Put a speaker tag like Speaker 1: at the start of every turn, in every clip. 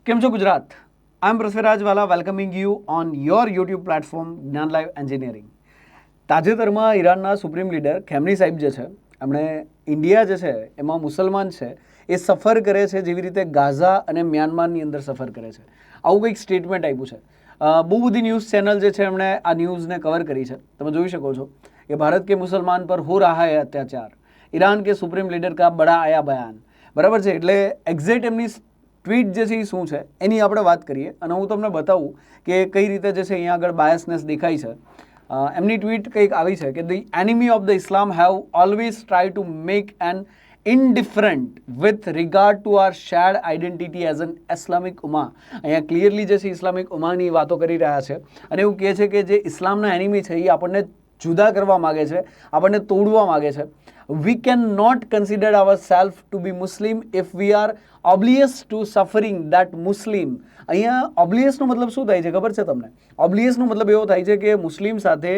Speaker 1: કેમ છો ગુજરાત? આઈ એમ પૃથ્વીરાજ વાલા welcoming you on your YouTube platform જ્ઞાન લાઈવ એન્જિનિયરિંગ. તાજેતરમાં ઈરાનના સુપ્રીમ લીડર ખેમની સાહેબ જે છે એમણે ઇન્ડિયા જે છે એમાં મુસલમાન છે એ સફર કરે છે જેવી રીતે ગાઝા અને મ્યાનમારની અંદર સફર કરે છે, આવું કંઈક સ્ટેટમેન્ટ આપ્યું છે. બહુ બધી ન્યૂઝ ચેનલ જે છે એમણે આ ન્યૂઝને કવર કરી છે. તમે જોઈ શકો છો કે ભારત કે મુસલમાન પર હો રહા હૈ અત્યાચાર, ઈરાન કે સુપ્રીમ લીડર કા બડા આયા બયાન. બરાબર છે, એટલે એક્ઝેક્ટ એમની ટ્વીટ જે છે એ શું છે એની આપણે વાત કરીએ અને હું તમને બતાવું કે કઈ રીતે જે છે અહીંયા આગળ બાયસનેસ દેખાય છે. એમની ટ્વીટ કંઈક આવી છે કે the enemy of the Islam have always try to make an indifferent with regard to our shared identity as an Islamic ummah. અહીંયા ક્લિયરલી જે છે ઇસ્લામિક ઉમાની વાતો કરી રહ્યા છે અને એવું કહે છે કે જે ઇસ્લામના એનિમી છે એ આપણને જુદા કરવા માગે છે, આપણને તોડવા માગે છે. We cannot consider ourselves to be Muslim if we are oblivious to suffering that Muslim. અહીંયા ઓબ્લિયસનો મતલબ શું થાય છે ખબર છે તમને? ઓબ્લિયસનો મતલબ એવો થાય છે કે મુસ્લિમ સાથે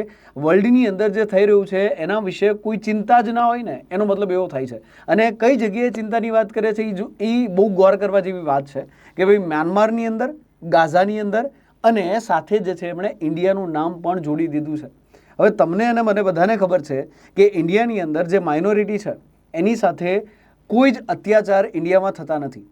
Speaker 1: વર્લ્ડની અંદર જે થઈ રહ્યું છે એના વિશે કોઈ ચિંતા જ ના હોય ને, એનો મતલબ એવો થાય છે. અને કઈ જગ્યાએ ચિંતાની વાત કરે છે એ બહુ ગૌર કરવા જેવી વાત છે કે ભાઈ મ્યાનમારની અંદર, ગાઝાની અંદર અને સાથે જે છે એમણે ઇન્ડિયાનું નામ પણ જોડી દીધું છે. હવે તમને અને મને બધાને ખબર છે કે ઇન્ડિયાની અંદર જે માઇનોરિટી છે એની સાથે કોઈ જ અત્યાચાર ઇન્ડિયામાં થતા નથી,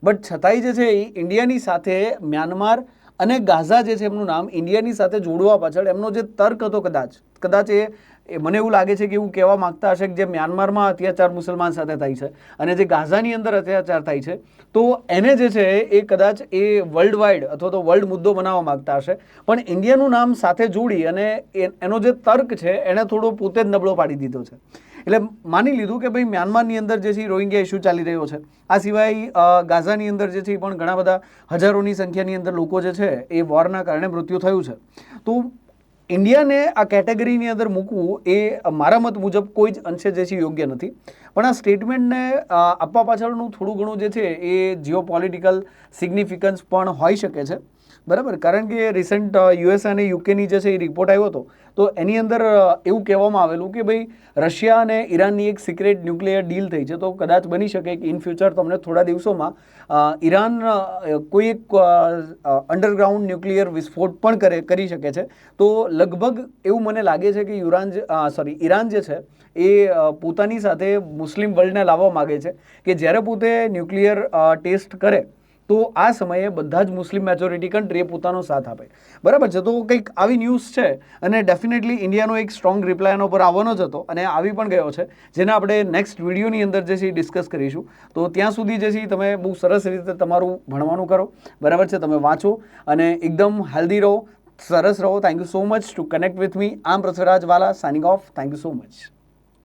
Speaker 1: બટ છતાંય જે છે એ ઇન્ડિયાની સાથે મ્યાનમાર અને ગાઝા જે છે એમનું નામ ઇન્ડિયાની સાથે જોડવા પાછળ એમનો જે તર્ક હતો કદાચ એ મને એવું લાગે છે કે એવું કહેવા માગતા હશે કે જે મ્યાનમારમાં અત્યાચાર મુસલમાન સાથે થાય છે અને જે ગાઝાની અંદર અત્યાચાર થાય છે તો એને જે છે એ કદાચ એ વર્લ્ડ વાઇડ અથવા તો વર્લ્ડ મુદ્દો બનાવવા માગતા હશે, પણ ઇન્ડિયાનું નામ સાથે જોડી અને એનો જે તર્ક છે એને થોડો પોતે જ નબળો પાડી દીધો છે. એટલે માની લીધું કે ભાઈ મ્યાનમારની અંદર જે છે રોહિંગ્યા ઇસ્યુ ચાલી રહ્યો છે. આ સિવાય ગાઝાની અંદર જે છે એ પણ ઘણા બધા હજારોની સંખ્યાની અંદર લોકો જે છે એ વોરના કારણે મૃત્યુ થયું છે. તો ઇન્ડિયાને આ કેટેગરીની અંદર મૂકવું એ મારા મત મુજબ કોઈ જ અંશે જે છે યોગ્ય નથી. પણ આ સ્ટેટમેન્ટને આપવા પાછળનું થોડું ઘણું જે છે એ જીઓ પોલિટિકલ સિગ્નિફિકન્સ પણ હોઈ શકે છે. બરાબર, કારણ કે રિસન્ટ યુએસ અને યુકેની જે છે એ રિપોર્ટ આવ્યો હતો તો એની અંદર એવું કહેવામાં આવેલું કે ભાઈ રશિયા અને ઈરાનની એક સિક્રેટ ન્યુક્લિયર ડીલ થઈ છે, તો કદાચ બની શકે કે ઇન ફ્યુચર તમને થોડા દિવસોમાં ઈરાન કોઈ એક અંડરગ્રાઉન્ડ ન્યુક્લિયર વિસ્ફોટ પણ કરી શકે છે. તો લગભગ એવું મને લાગે છે કે ઈરાન જે છે એ પોતાની સાથે મુસ્લિમ વર્લ્ડને લાવવા માગે છે કે જ્યારે પોતે ન્યુક્લિયર ટેસ્ટ કરે તો આ સમયે બધા જ મુસ્લિમ મેજોરિટી કન્ટ્રીએ પોતાનો સાથ આપે. બરાબર છે, તો કંઈક આવી ન્યૂઝ છે અને ડેફિનેટલી ઇન્ડિયાનો એક સ્ટ્રોંગ રિપ્લાય એનો પર આવવાનો જ હતો અને આવી પણ ગયો છે, જેને આપણે નેક્સ્ટ વિડીયોની અંદર જે છે એ ડિસ્કસ કરીશું. તો ત્યાં સુધી જે છે તમે બહુ સરસ રીતે તમારું ભણવાનું કરો. બરાબર છે, તમે વાંચો અને એકદમ હેલ્ધી રહો, સરસ રહો. Thank you so much to connect with me. I am Prithviraj Vala signing off. Thank you so much.